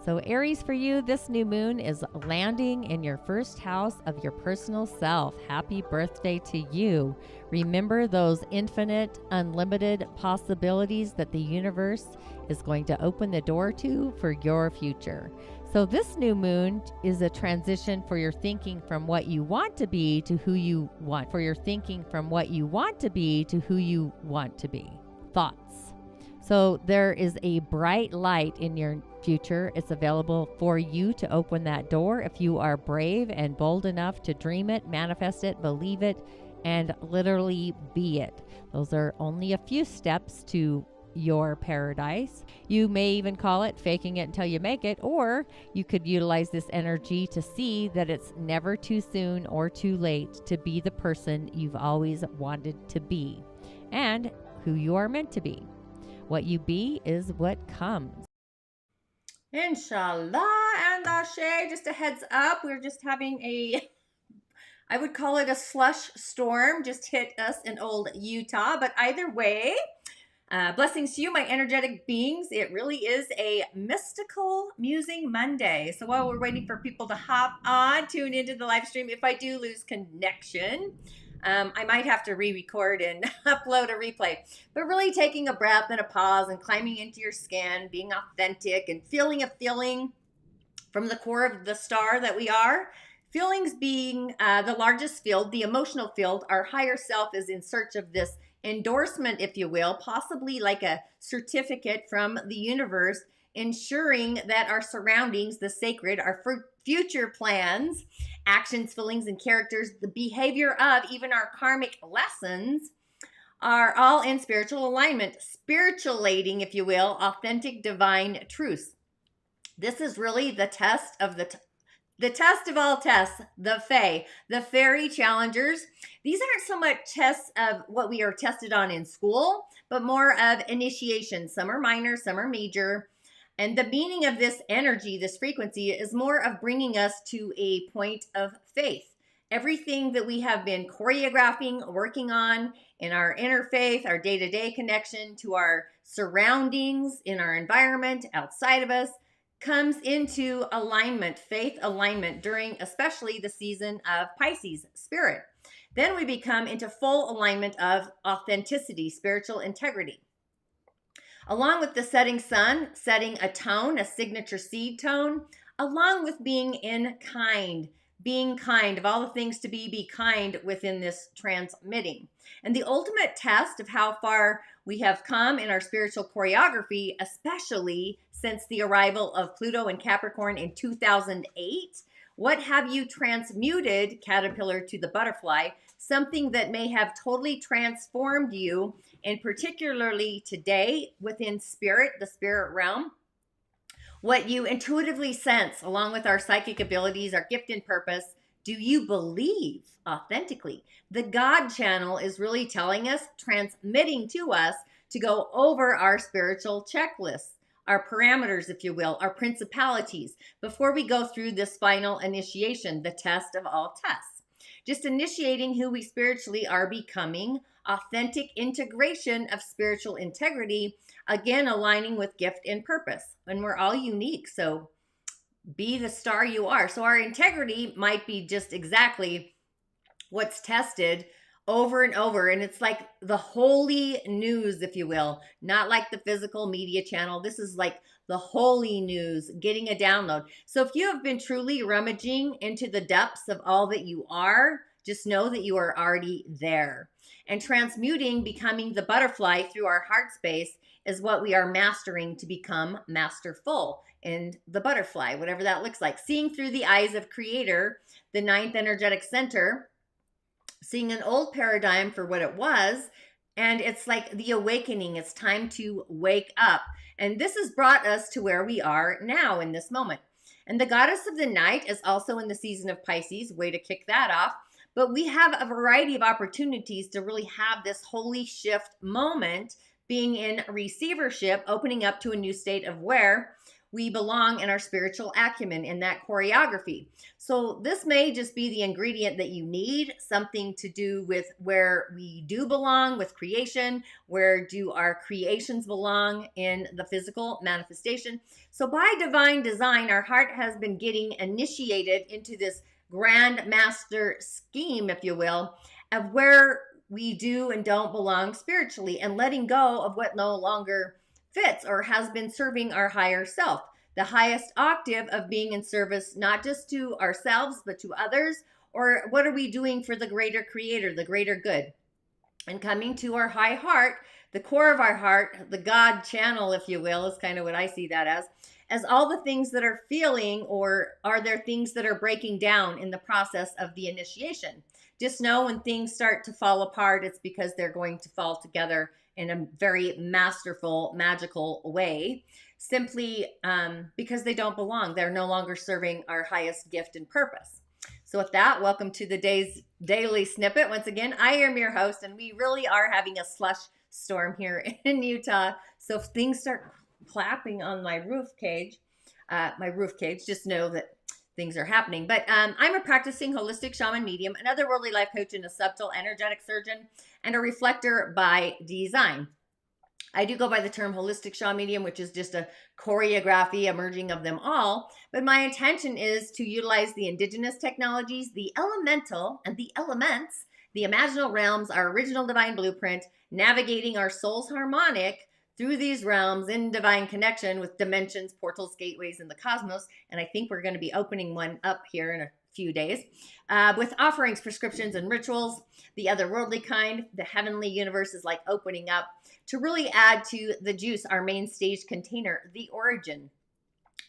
So Aries, for you, this new moon is landing in your first house of your personal self. Happy birthday to you. Remember those infinite, unlimited possibilities that the universe is going to open the door to for your future. So this new moon is a transition for your thinking from what you want to be to who you want. For your thinking from what you want to be to who you want to be. Thoughts. So there is a bright light in your future. It's available for you to open that door if you are brave and bold enough to dream it, manifest it, believe it, and literally be it. Those are only a few steps to your paradise. You may even call it faking it until you make it, or you could utilize this energy to see that it's never too soon or too late to be the person you've always wanted to be and who you are meant to be. What you be is what comes. Inshallah and Ashe. Just a heads up, we're just having I would call it a slush storm, just hit us in old Utah. But either way, blessings to you, my energetic beings. It really is a mystical Musing Monday. So while we're waiting for people to hop on, tune into the live stream. If I do lose connection, I might have to re-record and upload a replay. But really taking a breath and a pause and climbing into your skin, being authentic and feeling a feeling from the core of the star that we are. Feelings being the largest field, the emotional field. Our higher self is in search of this endorsement, if you will, possibly like a certificate from the universe, ensuring that our surroundings, the sacred, our future plans, actions, feelings, and characters, the behavior of even our karmic lessons are all in spiritual alignment, spiritualating, if you will, authentic divine truths. This is really the test of the test of all tests, the Fae, the fairy challengers. These aren't so much tests of what we are tested on in school, but more of initiation. Some are minor, some are major. And the meaning of this energy, this frequency, is more of bringing us to a point of faith. Everything that we have been choreographing, working on in our inner faith, our day-to-day connection to our surroundings, in our environment, outside of us, comes into alignment, faith alignment, during especially the season of Pisces spirit. Then we become into full alignment of authenticity, spiritual integrity. Along with the setting sun, setting a tone, a signature seed tone, along with being kind, of all the things to be kind within this transmitting. And the ultimate test of how far we have come in our spiritual choreography, especially since the arrival of Pluto in Capricorn in 2008, what have you transmuted, caterpillar to the butterfly, something that may have totally transformed you, and particularly today within spirit, the spirit realm, what you intuitively sense along with our psychic abilities, our gift and purpose. Do you believe authentically? The God channel is really telling us, transmitting to us to go over our spiritual checklists, our parameters, if you will, our principalities, before we go through this final initiation, the test of all tests. Just initiating who we spiritually are becoming, authentic integration of spiritual integrity, again, aligning with gift and purpose. And we're all unique, so be the star you are. So our integrity might be just exactly what's tested over and over. And it's like the holy news, if you will, not like the physical media channel. This is like the holy news, getting a download. So if you have been truly rummaging into the depths of all that you are, just know that you are already there. And transmuting, becoming the butterfly through our heart space is what we are mastering to become masterful in the butterfly, whatever that looks like. Seeing through the eyes of Creator, the ninth energetic center, seeing an old paradigm for what it was, and it's like the awakening. It's time to wake up. And this has brought us to where we are now in this moment. And the goddess of the night is also in the season of Pisces, way to kick that off. But we have a variety of opportunities to really have this holy shift moment, being in receivership, opening up to a new state of where we belong in our spiritual acumen in that choreography. So this may just be the ingredient that you need, something to do with where we do belong with creation, where do our creations belong in the physical manifestation. So by divine design, our heart has been getting initiated into this grand master scheme, if you will, of where we do and don't belong spiritually, and letting go of what no longer fits or has been serving our higher self, the highest octave of being in service, not just to ourselves, but to others, or what are we doing for the greater creator, the greater good. And coming to our high heart, the core of our heart, the God channel, if you will, is kind of what I see that as all the things that are feeling, or are there things that are breaking down in the process of the initiation. Just know when things start to fall apart, it's because they're going to fall together in a very masterful, magical way, simply because they don't belong. They're no longer serving our highest gift and purpose. So with that, welcome to the day's daily snippet. Once again, I am your host, and we really are having a slush storm here in Utah. So if things start clapping on my roof cage, just know that things are happening. But I'm a practicing holistic shaman medium, an otherworldly life coach, and a subtle energetic surgeon, and a reflector by design. I do go by the term holistic shaman medium, which is just a choreography, a merging of them all. But my intention is to utilize the indigenous technologies, the elemental and the elements, the imaginal realms, our original divine blueprint, navigating our soul's harmonic through these realms in divine connection with dimensions, portals, gateways in the cosmos. And I think we're going to be opening one up here in a few days with offerings, prescriptions, and rituals, the otherworldly kind. The heavenly universe is like opening up to really add to the juice, our main stage container, the origin.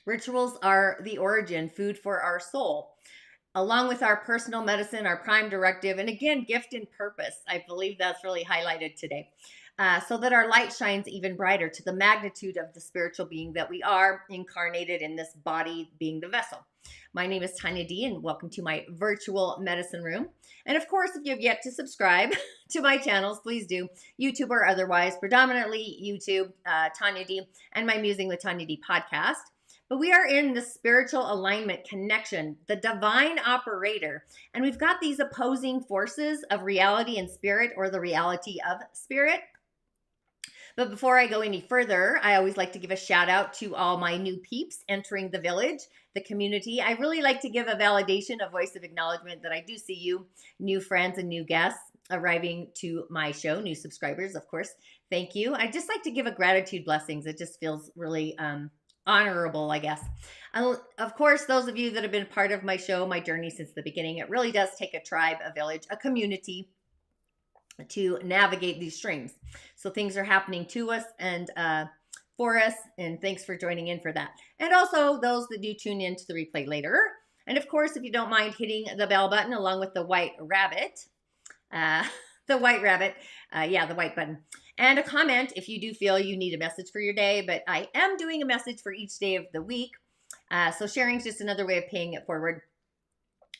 Rituals are the origin, food for our soul, along with our personal medicine, our prime directive, and again, gift and purpose. I believe that's really highlighted today. So that our light shines even brighter to the magnitude of the spiritual being that we are, incarnated in this body being the vessel. My name is Tonya D, and welcome to my virtual medicine room. And of course, if you have yet to subscribe to my channels, please do, YouTube or otherwise, predominantly YouTube, Tonya D, and my Musing with Tonya D podcast. But we are in the spiritual alignment connection, the divine operator. And we've got these opposing forces of reality and spirit, or the reality of spirit. But before I go any further, I always like to give a shout out to all my new peeps entering the village, the community. I really like to give a validation, a voice of acknowledgement that I do see you, new friends and new guests arriving to my show, new subscribers, of course. Thank you. I just like to give a gratitude blessings. It just feels really honorable, I guess. Of course, those of you that have been part of my show, my journey since the beginning, it really does take a tribe, a village, a community to navigate these streams. So things are happening to us and for us, and thanks for joining in for that. And also those that do tune in to the replay later. And of course, if you don't mind hitting the bell button along with the white rabbit, the white button, and a comment if you do feel you need a message for your day. But I am doing a message for each day of the week. So sharing is just another way of paying it forward.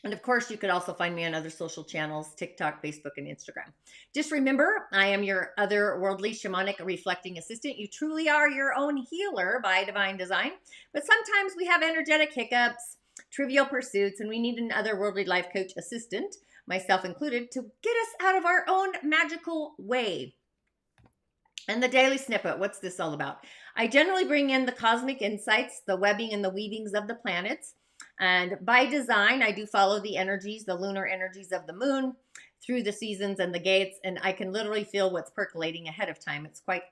And of course, you could also find me on other social channels, TikTok, Facebook, and Instagram. Just remember, I am your otherworldly shamanic reflecting assistant. You truly are your own healer by divine design. But sometimes we have energetic hiccups, trivial pursuits, and we need an otherworldly life coach assistant, myself included, to get us out of our own magical way. And the daily snippet, what's this all about? I generally bring in the cosmic insights, the webbing and the weavings of the planets. And by design, I do follow the energies, the lunar energies of the moon through the seasons and the gates. And I can literally feel what's percolating ahead of time. It's quite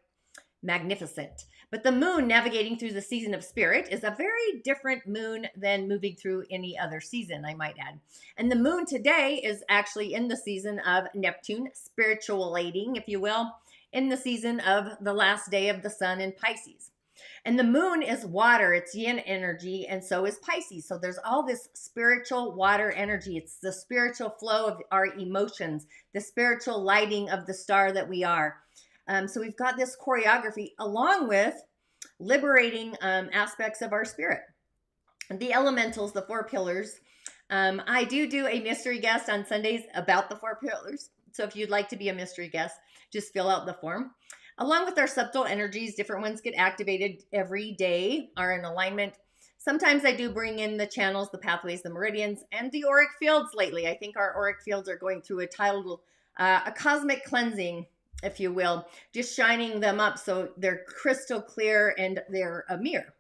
magnificent. But the moon navigating through the season of spirit is a very different moon than moving through any other season, I might add. And the moon today is actually in the season of Neptune, spiritualating, if you will, in the season of the last day of the sun in Pisces. And the moon is water, it's yin energy, and so is Pisces. So there's all this spiritual water energy. It's the spiritual flow of our emotions, the spiritual lighting of the star that we are. So we've got this choreography along with liberating aspects of our spirit. The elementals, the four pillars. I do a mystery guest on Sundays about the four pillars. So if you'd like to be a mystery guest, just fill out the form. Along with our subtle energies, different ones get activated every day, are in alignment. Sometimes I do bring in the channels, the pathways, the meridians, and the auric fields lately. I think our auric fields are going through a cosmic cleansing, if you will, just shining them up so they're crystal clear and they're a mirror.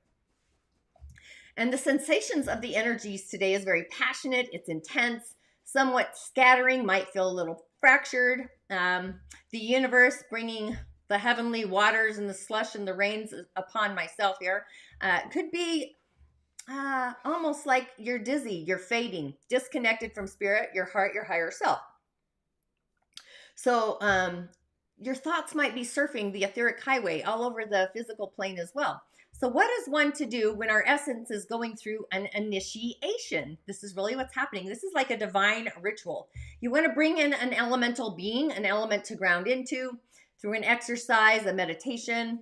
And the sensations of the energies today is very passionate. It's intense, somewhat scattering, might feel a little fractured. The universe bringing the heavenly waters and the slush and the rains upon myself here could be almost like you're dizzy, you're fading, disconnected from spirit, your heart, your higher self. So your thoughts might be surfing the etheric highway all over the physical plane as well. So what is one to do when our essence is going through an initiation? This is really what's happening. This is like a divine ritual. You want to bring in an elemental being, an element to ground into through an exercise, a meditation.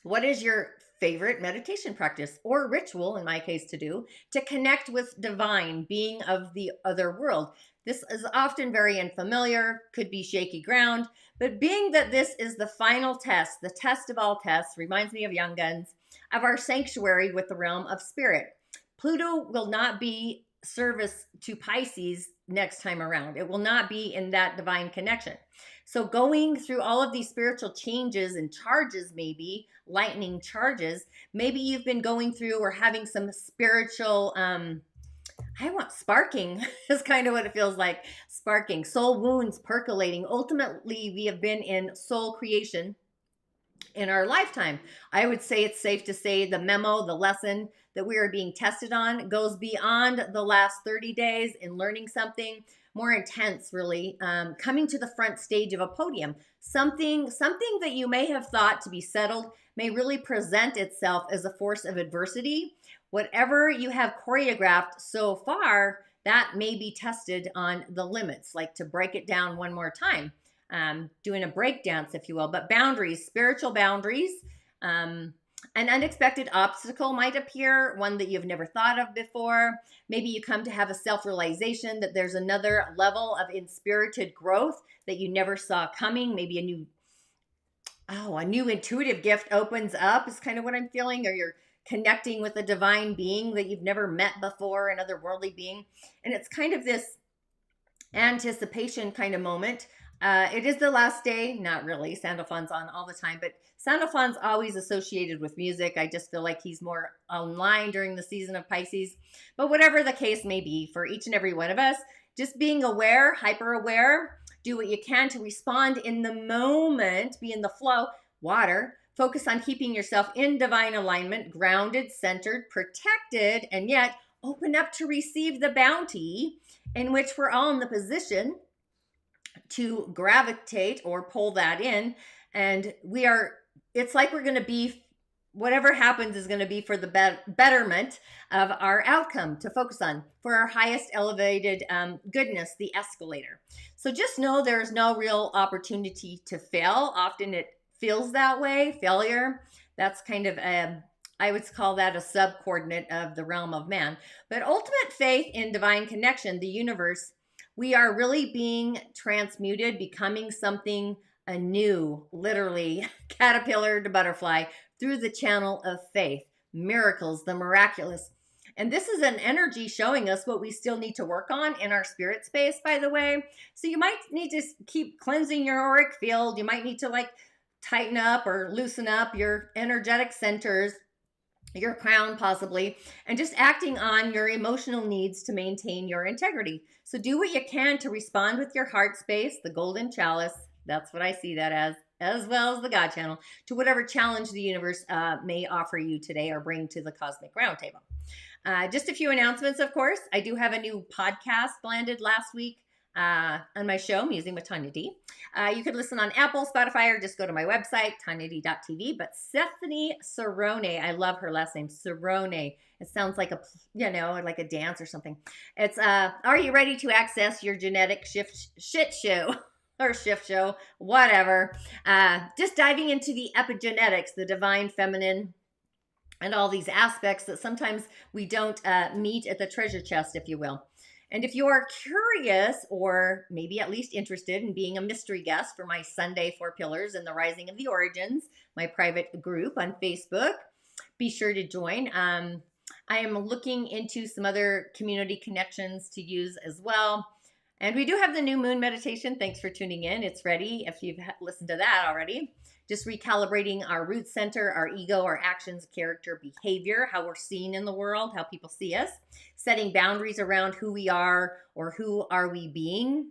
What is your favorite meditation practice or ritual, in my case, to do to connect with divine being of the other world? This is often very unfamiliar, could be shaky ground, but being that this is the final test, the test of all tests, reminds me of Young Guns, of our sanctuary with the realm of spirit. Pluto will not be service to Pisces next time around. It will not be in that divine connection. So going through all of these spiritual changes and charges, maybe lightning charges, maybe you've been going through or having some spiritual sparking is kind of what it feels like. Sparking, soul wounds percolating. Ultimately, we have been in soul creation in our lifetime. I would say it's safe to say the memo, the lesson that we are being tested on goes beyond the last 30 days in learning something more intense, really, coming to the front stage of a podium. Something that you may have thought to be settled may really present itself as a force of adversity. Whatever you have choreographed so far, that may be tested on the limits, like to break it down one more time, doing a break dance, if you will. But boundaries, spiritual boundaries, an unexpected obstacle might appear, one that you've never thought of before. Maybe you come to have a self-realization that there's another level of inspirited growth that you never saw coming. Maybe a new intuitive gift opens up is kind of what I'm feeling, or you're connecting with a divine being that you've never met before, an otherworldly being. And it's kind of this anticipation kind of moment. It is the last day, not really. Sandalphon's on all the time, but Sandalphon's always associated with music. I just feel like he's more online during the season of Pisces. But whatever the case may be, for each and every one of us, just being aware, hyper aware, do what you can to respond in the moment, be in the flow, water. Focus on keeping yourself in divine alignment, grounded, centered, protected, and yet open up to receive the bounty in which we're all in the position to gravitate or pull that in. And it's like we're going to be, whatever happens is going to be for the betterment of our outcome to focus on, for our highest elevated goodness, the escalator. So just know there's no real opportunity to fail. Often it feels that way, failure. That's kind of I would call that a subcoordinate of the realm of man. But ultimate faith in divine connection, the universe, we are really being transmuted, becoming something anew, literally caterpillar to butterfly, through the channel of faith, miracles, the miraculous. And this is an energy showing us what we still need to work on in our spirit space, by the way. So you might need to keep cleansing your auric field. You might need to tighten up or loosen up your energetic centers, your crown possibly, and just acting on your emotional needs to maintain your integrity. So do what you can to respond with your heart space, the golden chalice. That's what I see that as well as the God channel, to whatever challenge the universe may offer you today or bring to the cosmic roundtable. Just a few announcements, of course. I do have a new podcast landed last week on my show, Musing with Tonya D. You could listen on Apple, Spotify, or just go to my website, tonyad.tv. But Stephanie Serone, I love her last name, Serone. It sounds like like a dance or something. It's, are you ready to access your genetic shit show? Or shift show, whatever. Just diving into the epigenetics, the divine feminine, and all these aspects that sometimes we don't meet at the treasure chest, if you will. And if you are curious or maybe at least interested in being a mystery guest for my Sunday Four Pillars and the Rising of the Origins, my private group on Facebook, be sure to join. I am looking into some other community connections to use as well. And we do have the new moon meditation. Thanks for tuning in. It's ready if you've listened to that already. Just recalibrating our root center, our ego, our actions, character, behavior, how we're seen in the world, how people see us, setting boundaries around who we are or who are we being.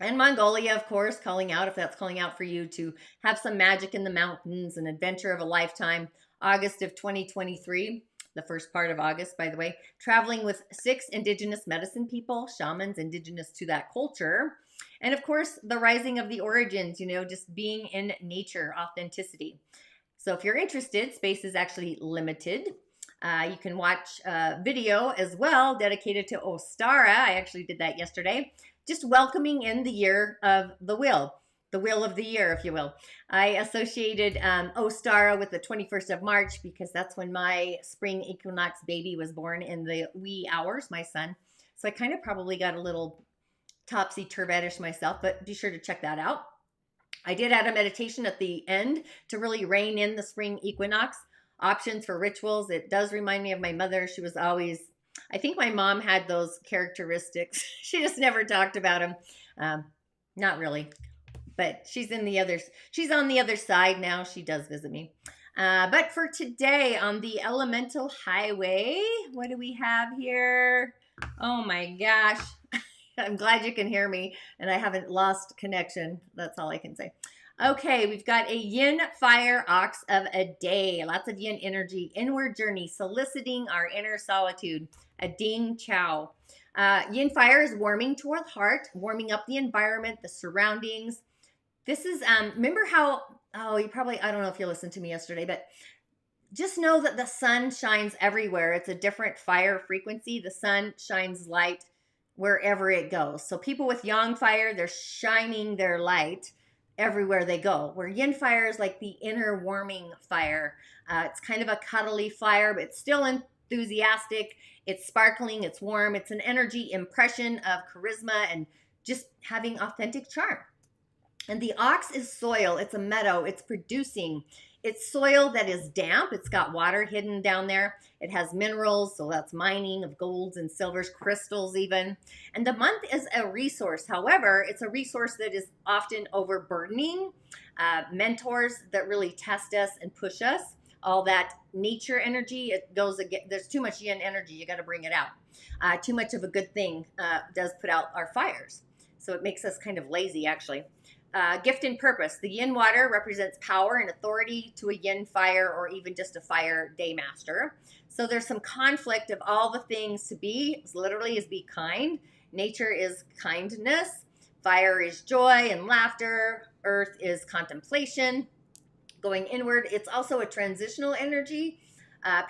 And Mongolia, of course, calling out, if that's calling out for you, to have some magic in the mountains, an adventure of a lifetime. August of 2023, the first part of August, by the way, traveling with 6 indigenous medicine people, shamans indigenous to that culture. And of course, the rising of the origins, just being in nature, authenticity. So if you're interested, space is actually limited. You can watch a video as well dedicated to Ostara. I actually did that yesterday. Just welcoming in the year of the wheel of the year, if you will. I associated Ostara with the 21st of March because that's when my spring equinox baby was born in the wee hours, my son. So I kind of probably got a little topsy-turvetish myself, but be sure to check that out. I did add a meditation at the end to really rein in the spring equinox. Options for rituals. It does remind me of my mother. She was always, I think my mom had those characteristics. She just never talked about them. Not really. But she's on the other side now. She does visit me. But for today on the elemental highway, what do we have here? Oh my gosh. I'm glad you can hear me and I haven't lost connection. That's all I can say. Okay, we've got a yin fire ox of a day. Lots of yin energy, inward journey, soliciting our inner solitude. A ding Chou. Yin fire is warming to our heart, warming up the environment, the surroundings. This is, remember how, I don't know if you listened to me yesterday, but just know that the sun shines everywhere. It's a different fire frequency. The sun shines light wherever it goes. So people with yang fire, they're shining their light everywhere they go. Where yin fire is like the inner warming fire. It's kind of a cuddly fire, but it's still enthusiastic. It's sparkling. It's warm. It's an energy impression of charisma and just having authentic charm. And the ox is soil. It's a meadow. It's producing. It's soil that is damp. It's got water hidden down there. It has minerals, so that's mining of golds and silvers, crystals even. And the month is a resource. However, it's a resource that is often overburdening. Mentors that really test us and push us. All that nature energy, it goes again. There's too much yin energy. You got to bring it out. Too much of a good thing does put out our fires. So it makes us kind of lazy, actually. Gift and purpose. The yin water represents power and authority to a yin fire or even just a fire day master. So there's some conflict of all the things to be. Literally is be kind. Nature is kindness. Fire is joy and laughter. Earth is contemplation. Going inward. It's also a transitional energy.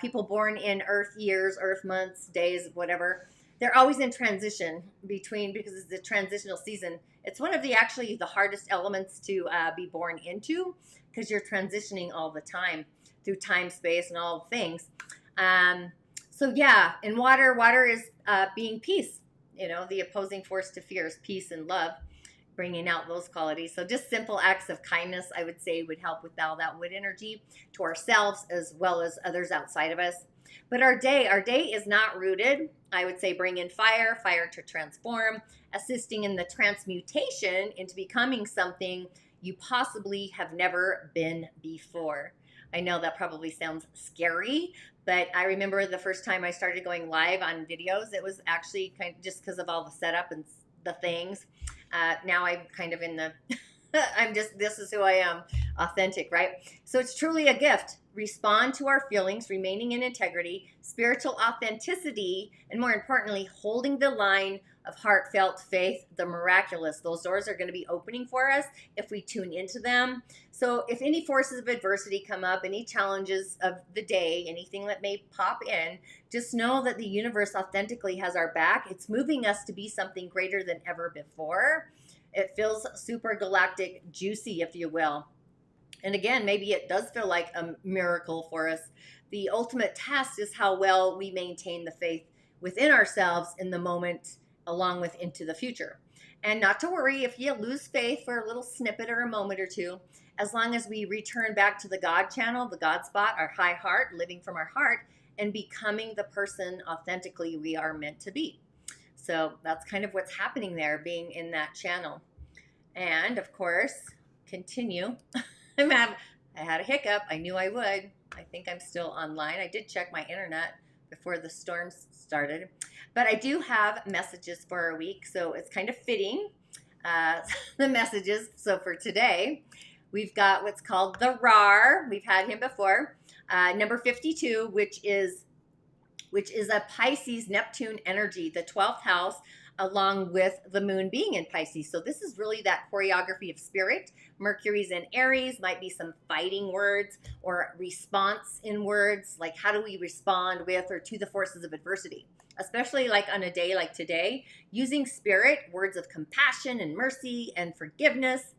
People born in earth years, earth months, days, whatever, they're always in transition because it's a transitional season. It's one of the hardest elements to be born into because you're transitioning all the time through time, space, and all things. So yeah, in water is being peace. The opposing force to fear is peace and love, bringing out those qualities. So just simple acts of kindness, I would say, would help with all that wood energy to ourselves as well as others outside of us. But our day is not rooted. I would say bring in fire to transform, assisting in the transmutation into becoming something you possibly have never been before. I know that probably sounds scary, but I remember the first time I started going live on videos, it was actually kind of just because of all the setup and the things. Now I'm kind of in the, this is who I am, authentic, right? So it's truly a gift. Respond to our feelings, remaining in integrity, spiritual authenticity, and more importantly, holding the line of heartfelt faith, the miraculous. Those doors are going to be opening for us if we tune into them. So if any forces of adversity come up, any challenges of the day, anything that may pop in, just know that the universe authentically has our back. It's moving us to be something greater than ever before. It feels super galactic, juicy, if you will. And again, maybe it does feel like a miracle for us. The ultimate test is how well we maintain the faith within ourselves in the moment, along with into the future. And not to worry if you lose faith for a little snippet or a moment or two, as long as we return back to the God channel, the God spot, our high heart, living from our heart, and becoming the person authentically we are meant to be. So that's kind of what's happening there, being in that channel. And of course, continue. I had a hiccup. I knew I would. I think I'm still online. I did check my internet before the storms started. But I do have messages for our week, so it's kind of fitting, the messages. So for today, we've got what's called the RAR. We've had him before. Number 52, which is a Pisces Neptune energy, the 12th house, along with the moon being in Pisces. So this is really that choreography of spirit. Mercury's in Aries, might be some fighting words or response in words, like how do we respond with or to the forces of adversity, especially like on a day like today, using spirit, words of compassion and mercy and forgiveness.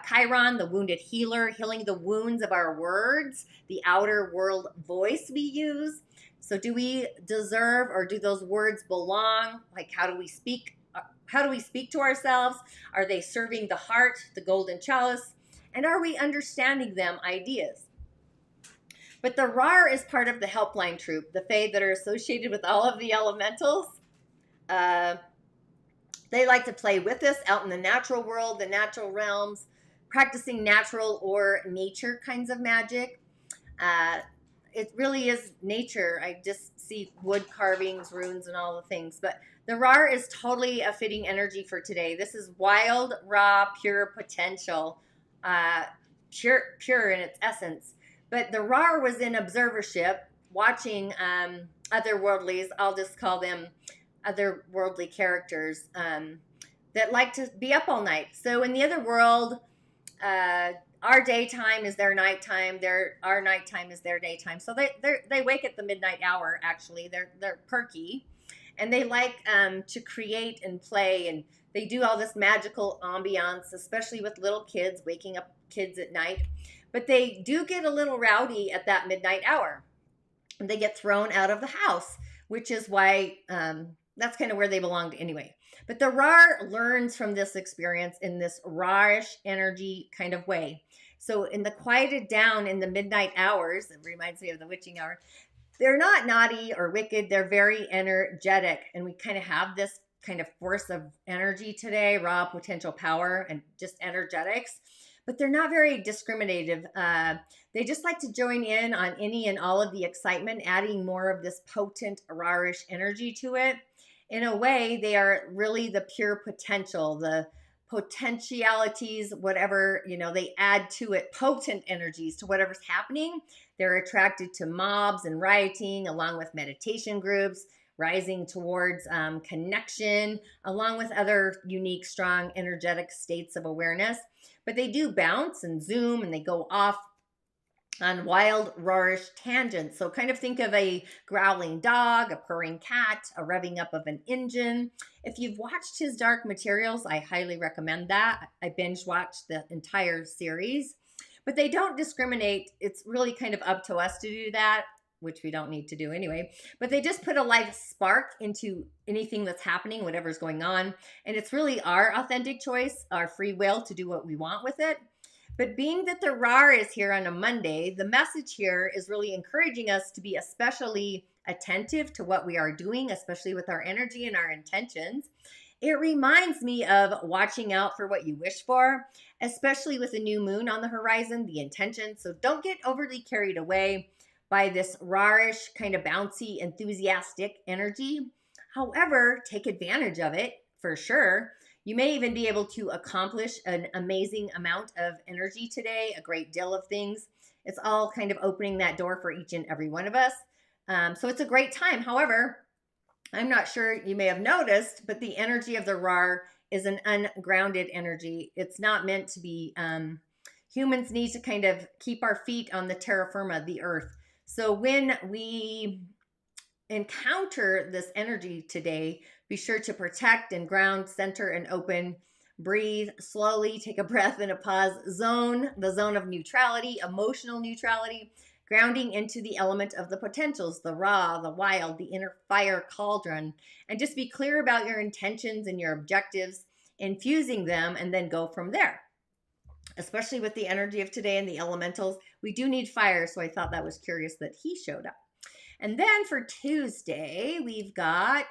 Chiron, the wounded healer, healing the wounds of our words, the outer world voice we use. So do we deserve, or do those words belong? Like how do we speak? How do we speak to ourselves? Are they serving the heart, the golden chalice? And are we understanding them ideas? But the RAR is part of the helpline troop, the Fae that are associated with all of the elementals. They like to play with us out in the natural world, the natural realms, practicing natural or nature kinds of magic. It really is nature. I just see wood carvings, runes, and all the things. But the RAR is totally a fitting energy for today. This is wild, raw, pure potential, pure in its essence. But the RAR was in observership, watching otherworldlies. I'll just call them otherworldly characters that like to be up all night. So in the other world, our daytime is their nighttime. Our nighttime is their daytime. So they wake at the midnight hour. Actually, they're perky, and they like to create and play, and they do all this magical ambiance, especially with little kids, waking up kids at night. But they do get a little rowdy at that midnight hour, and they get thrown out of the house, which is why that's kind of where they belonged anyway. But the RAR learns from this experience in this rawish energy kind of way. So in the quieted down in the midnight hours, it reminds me of the witching hour, they're not naughty or wicked. They're very energetic. And we kind of have this kind of force of energy today, raw potential power and just energetics. But they're not very discriminative. They just like to join in on any and all of the excitement, adding more of this potent, rawish energy to it. In a way, they are really the pure potential, the potentialities, whatever, they add to it, potent energies to whatever's happening. They're attracted to mobs and rioting, along with meditation groups, rising towards connection, along with other unique, strong, energetic states of awareness. But they do bounce and zoom, and they go off on wild, roarish tangents. So kind of think of a growling dog, a purring cat, a revving up of an engine. If you've watched his Dark Materials, I highly recommend that. I binge watched the entire series. But they don't discriminate. It's really kind of up to us to do that, which we don't need to do anyway. But they just put a life spark into anything that's happening, whatever's going on. And it's really our authentic choice, our free will to do what we want with it. But being that the RAR is here on a Monday, the message here is really encouraging us to be especially attentive to what we are doing, especially with our energy and our intentions. It reminds me of watching out for what you wish for, especially with a new moon on the horizon, the intention. So don't get overly carried away by this rawish, kind of bouncy, enthusiastic energy. However, take advantage of it for sure. You may even be able to accomplish an amazing amount of energy today, a great deal of things. It's all kind of opening that door for each and every one of us. So it's a great time. However, I'm not sure you may have noticed, but the energy of the RAR is an ungrounded energy. It's not meant to be, humans need to kind of keep our feet on the terra firma, the earth. So when we encounter this energy today, be sure to protect and ground, center and open, breathe slowly, take a breath and a pause, the zone of neutrality, emotional neutrality, grounding into the element of the potentials, the raw, the wild, the inner fire cauldron, and just be clear about your intentions and your objectives, infusing them, and then go from there. Especially with the energy of today and the elementals, we do need fire, so I thought that was curious that he showed up. And then for Tuesday, we've got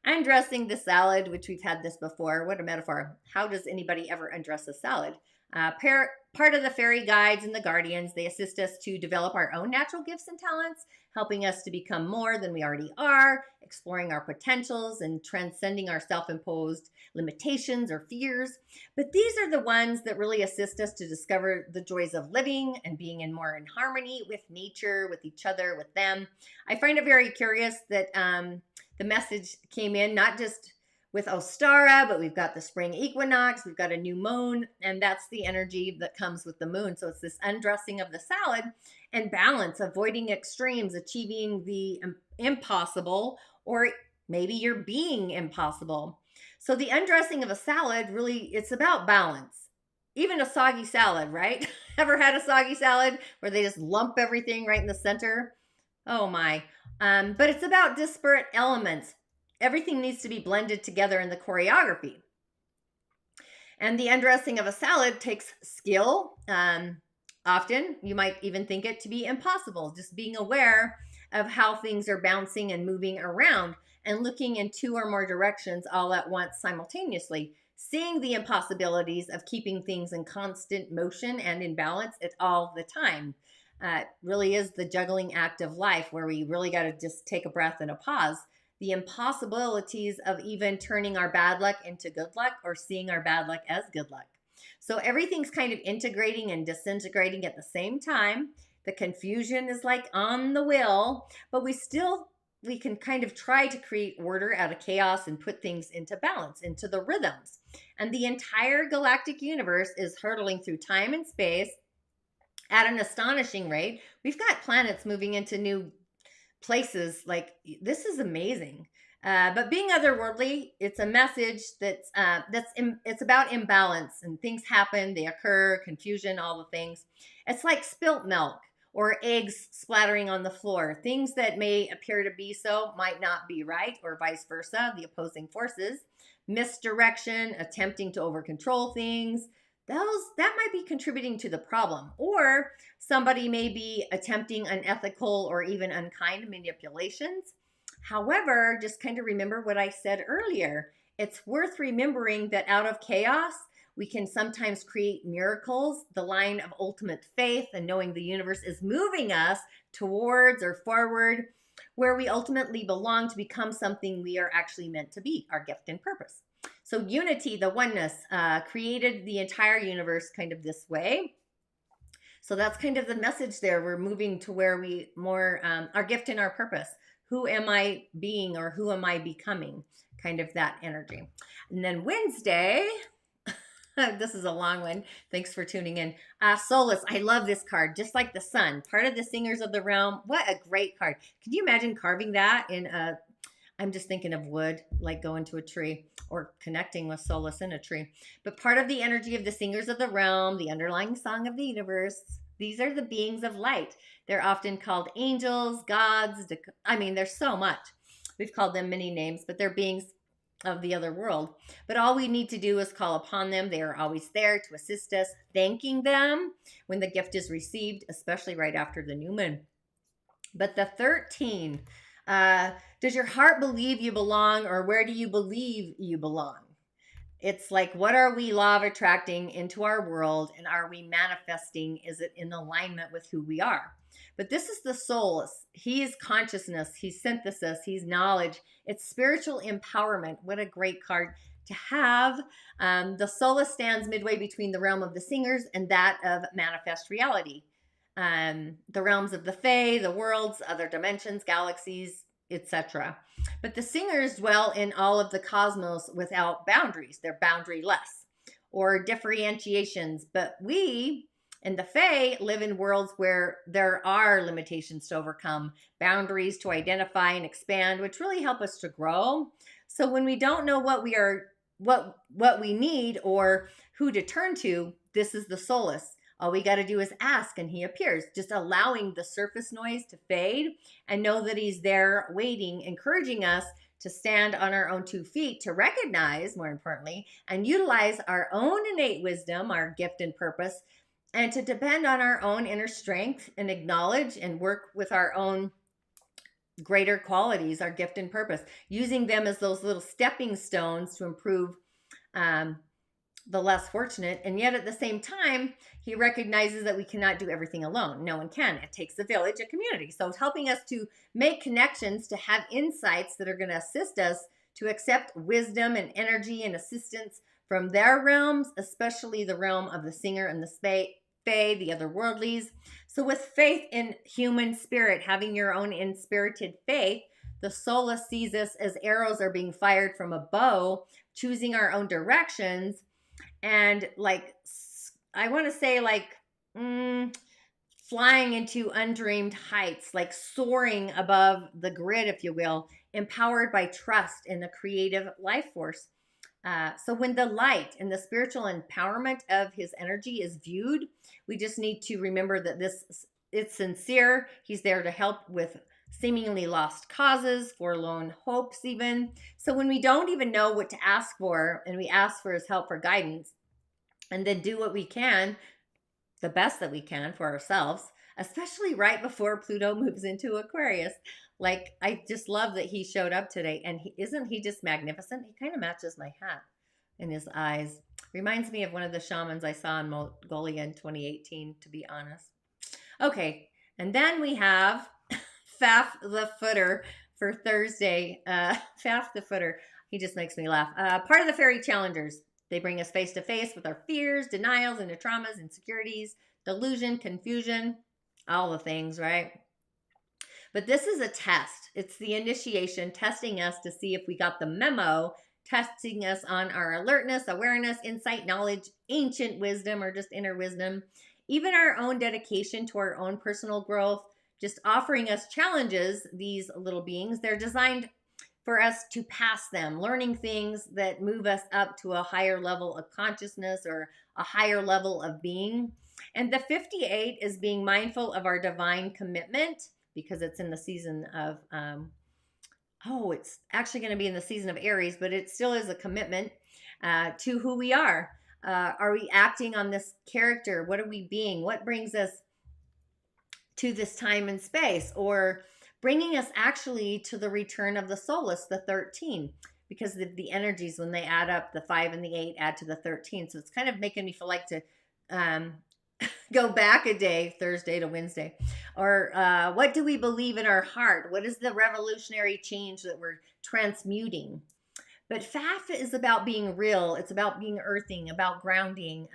undressing the salad, which we've had this before. What a metaphor. How does anybody ever undress a salad? Part of the fairy guides and the guardians, they assist us to develop our own natural gifts and talents, helping us to become more than we already are, exploring our potentials and transcending our self-imposed limitations or fears. But these are the ones that really assist us to discover the joys of living and being more in harmony with nature, with each other, with them. I find it very curious that the message came in not just with Ostara, but we've got the spring equinox, we've got a new moon, and that's the energy that comes with the moon. So it's this undressing of the salad and balance, avoiding extremes, achieving the impossible, or maybe you're being impossible. So the undressing of a salad, really, it's about balance. Even a soggy salad, right? Ever had a soggy salad where they just lump everything right in the center? Oh my. But it's about disparate elements. Everything needs to be blended together in the choreography. And the undressing of a salad takes skill. Often, you might even think it to be impossible. Just being aware of how things are bouncing and moving around and looking in two or more directions all at once simultaneously. Seeing the impossibilities of keeping things in constant motion and in balance at all the time. Really is the juggling act of life where we really got to just take a breath and a pause. The impossibilities of even turning our bad luck into good luck or seeing our bad luck as good luck. So everything's kind of integrating and disintegrating at the same time. The confusion is like on the wheel, but we can kind of try to create order out of chaos and put things into balance, into the rhythms. And the entire galactic universe is hurtling through time and space at an astonishing rate. We've got planets moving into new places. Like, this is amazing. But being otherworldly, it's a message it's about imbalance, and things happen, they occur, confusion, all the things. It's like spilt milk or eggs splattering on the floor. Things that may appear to be so might not be right, or vice versa, the opposing forces. Misdirection, attempting to over control things, that might be contributing to the problem. Or somebody may be attempting unethical or even unkind manipulations. However, just kind of remember what I said earlier. It's worth remembering that out of chaos, we can sometimes create miracles, the line of ultimate faith and knowing the universe is moving us towards or forward where we ultimately belong to become something we are actually meant to be, our gift and purpose. So unity, the oneness, created the entire universe kind of this way. So that's kind of the message there. We're moving to where we more, our gift and our purpose. Who am I being, or who am I becoming? Kind of that energy. And then Wednesday, this is a long one. Thanks for tuning in. Solace. I love this card. Just like the sun. Part of the Singers of the Realm. What a great card. Can you imagine carving that in a, I'm just thinking of wood, like going to a tree or connecting with Solace in a tree. But part of the energy of the Singers of the Realm, the underlying song of the universe, these are the beings of light. They're often called angels, gods. There's so much. We've called them many names, but they're beings of the other world. But all we need to do is call upon them. They are always there to assist us, thanking them when the gift is received, especially right after the new moon. But the 13, does your heart believe you belong, or where do you believe you belong? It's like, what are we law of attracting into our world, and are we manifesting? Is it in alignment with who we are? But this is the soul. He is consciousness. He's synthesis. He's knowledge. It's spiritual empowerment. What a great card to have. The soul stands midway between the realm of the singers and that of manifest reality. The realms of the Fae, the worlds, other dimensions, galaxies, etc. But the singers dwell in all of the cosmos without boundaries. They're boundaryless or differentiations. But we and the Fae live in worlds where there are limitations to overcome, boundaries to identify and expand, which really help us to grow. So when we don't know what we need or who to turn to, this is the solace. All we got to do is ask and he appears, just allowing the surface noise to fade and know that he's there waiting, encouraging us to stand on our own 2 feet, to recognize, more importantly, and utilize our own innate wisdom, our gift and purpose, and to depend on our own inner strength and acknowledge and work with our own greater qualities, our gift and purpose, using them as those little stepping stones to improve the less fortunate. And yet at the same time, he recognizes that we cannot do everything alone. No one can. It takes a village, a community. So it's helping us to make connections, to have insights that are going to assist us to accept wisdom and energy and assistance from their realms, especially the realm of the singer and the fae, the otherworldlies. So with faith in human spirit, having your own inspirited faith, the soul sees us as arrows are being fired from a bow, choosing our own directions. And like, I want to say like flying into undreamed heights, like soaring above the grid, if you will, empowered by trust in the creative life force. So when the light and the spiritual empowerment of his energy is viewed, we just need to remember that it's sincere. He's there to help with seemingly lost causes, forlorn hopes even. So when we don't even know what to ask for and we ask for his help for guidance and then do what we can, the best that we can for ourselves, especially right before Pluto moves into Aquarius. Like, I just love that he showed up today. And isn't he just magnificent? He kind of matches my hat in his eyes. Reminds me of one of the shamans I saw in Mongolia in 2018, to be honest. Okay, and then we have Faf the Footer for Thursday. Faf the Footer, he just makes me laugh. Part of the fairy challengers. They bring us face to face with our fears, denials, and traumas, insecurities, delusion, confusion, all the things, right? But this is a test. It's the initiation, testing us to see if we got the memo, testing us on our alertness, awareness, insight, knowledge, ancient wisdom, or just inner wisdom, even our own dedication to our own personal growth, just offering us challenges, these little beings. They're designed for us to pass them, learning things that move us up to a higher level of consciousness or a higher level of being. And the 58 is being mindful of our divine commitment, because it's in the season of, it's actually going to be in the season of Aries, but it still is a commitment to who we are. Are we acting on this character? What are we being? What brings us to this time and space? Or bringing us actually to the return of the solace, the 13, because the energies, when they add up, the 5 and the 8 add to the 13. So it's kind of making me feel like to go back a day, Thursday to Wednesday. Or what do we believe in our heart? What is the revolutionary change that we're transmuting? But FAF is about being real. It's about being earthing, about grounding,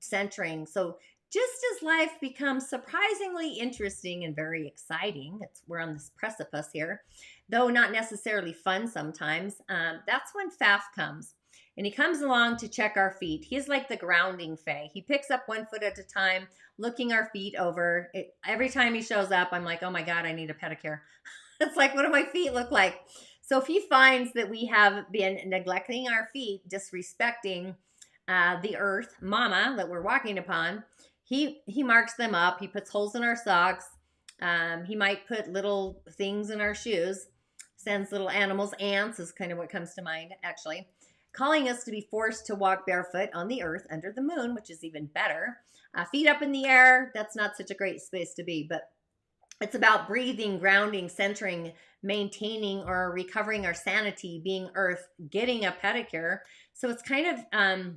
centering. So just as life becomes surprisingly interesting and very exciting, we're on this precipice here, though not necessarily fun sometimes, that's when FAF comes. And he comes along to check our feet. He's like the grounding fae. He picks up 1 foot at a time, looking our feet over. Every time he shows up, I'm like, oh my God, I need a pedicure. It's like, what do my feet look like? So if he finds that we have been neglecting our feet, disrespecting the earth, mama, that we're walking upon, he marks them up. He puts holes in our socks. He might put little things in our shoes, sends little animals. Ants is kind of what comes to mind, actually. Calling us to be forced to walk barefoot on the earth under the moon, which is even better. Feet up in the air, that's not such a great space to be, but it's about breathing, grounding, centering, maintaining or recovering our sanity, being earth, getting a pedicure. So it's kind of,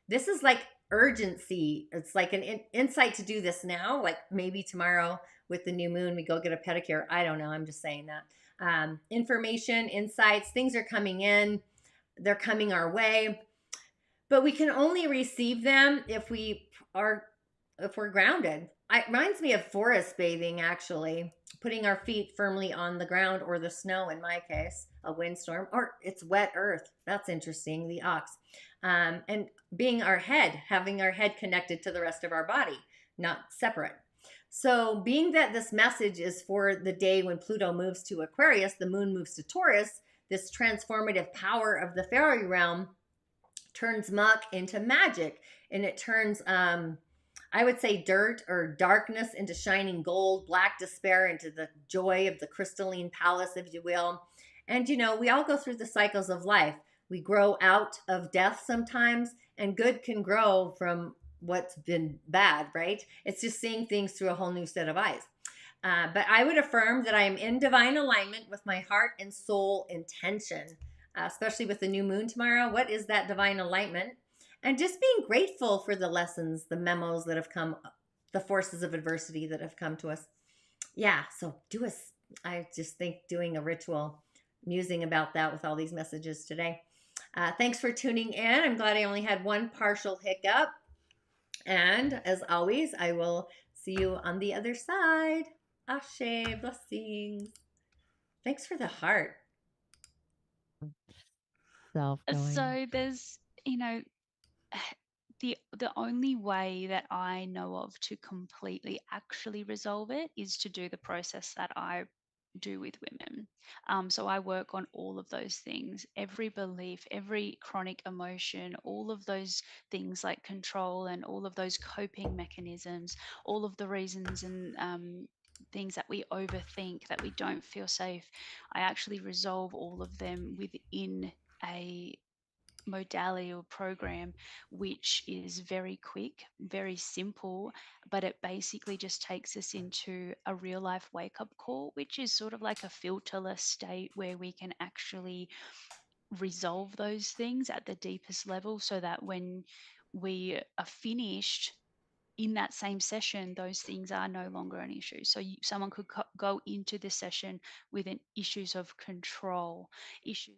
this is like urgency. It's like an insight to do this now, like maybe tomorrow with the new moon, we go get a pedicure. I don't know. I'm just saying that. Information, insights, things are coming in. They're coming our way, but we can only receive them if we're grounded. It reminds me of forest bathing, actually, putting our feet firmly on the ground or the snow, in my case, a windstorm, or it's wet earth. That's interesting, the ox. And being our head, having our head connected to the rest of our body, not separate. So being that this message is for the day when Pluto moves to Aquarius, the moon moves to Taurus, this transformative power of the fairy realm turns muck into magic, and it turns I would say dirt or darkness into shining gold, black despair into the joy of the crystalline palace, if you will. And we all go through the cycles of life. We grow out of death sometimes, and good can grow from what's been bad, right? It's just seeing things through a whole new set of eyes. But I would affirm that I am in divine alignment with my heart and soul intention, especially with the new moon tomorrow. What is that divine alignment? And just being grateful for the lessons, the memos that have come, the forces of adversity that have come to us. Yeah, so I just think doing a ritual, musing about that with all these messages today. Thanks for tuning in. I'm glad I only had one partial hiccup. And as always, I will see you on the other side. Ashe, blessings. Thanks for the heart. Self going. So there's, the only way that I know of to completely actually resolve it is to do the process that I do with women. So I work on all of those things, every belief, every chronic emotion, all of those things like control and all of those coping mechanisms, all of the reasons and things that we overthink, that we don't feel safe. I actually resolve all of them within a modality or program which is very quick, very simple, but it basically just takes us into a real life wake up call, which is sort of like a filterless state where we can actually resolve those things at the deepest level, so that when we are finished in that same session, those things are no longer an issue. So someone could go into the session with issues of control, issues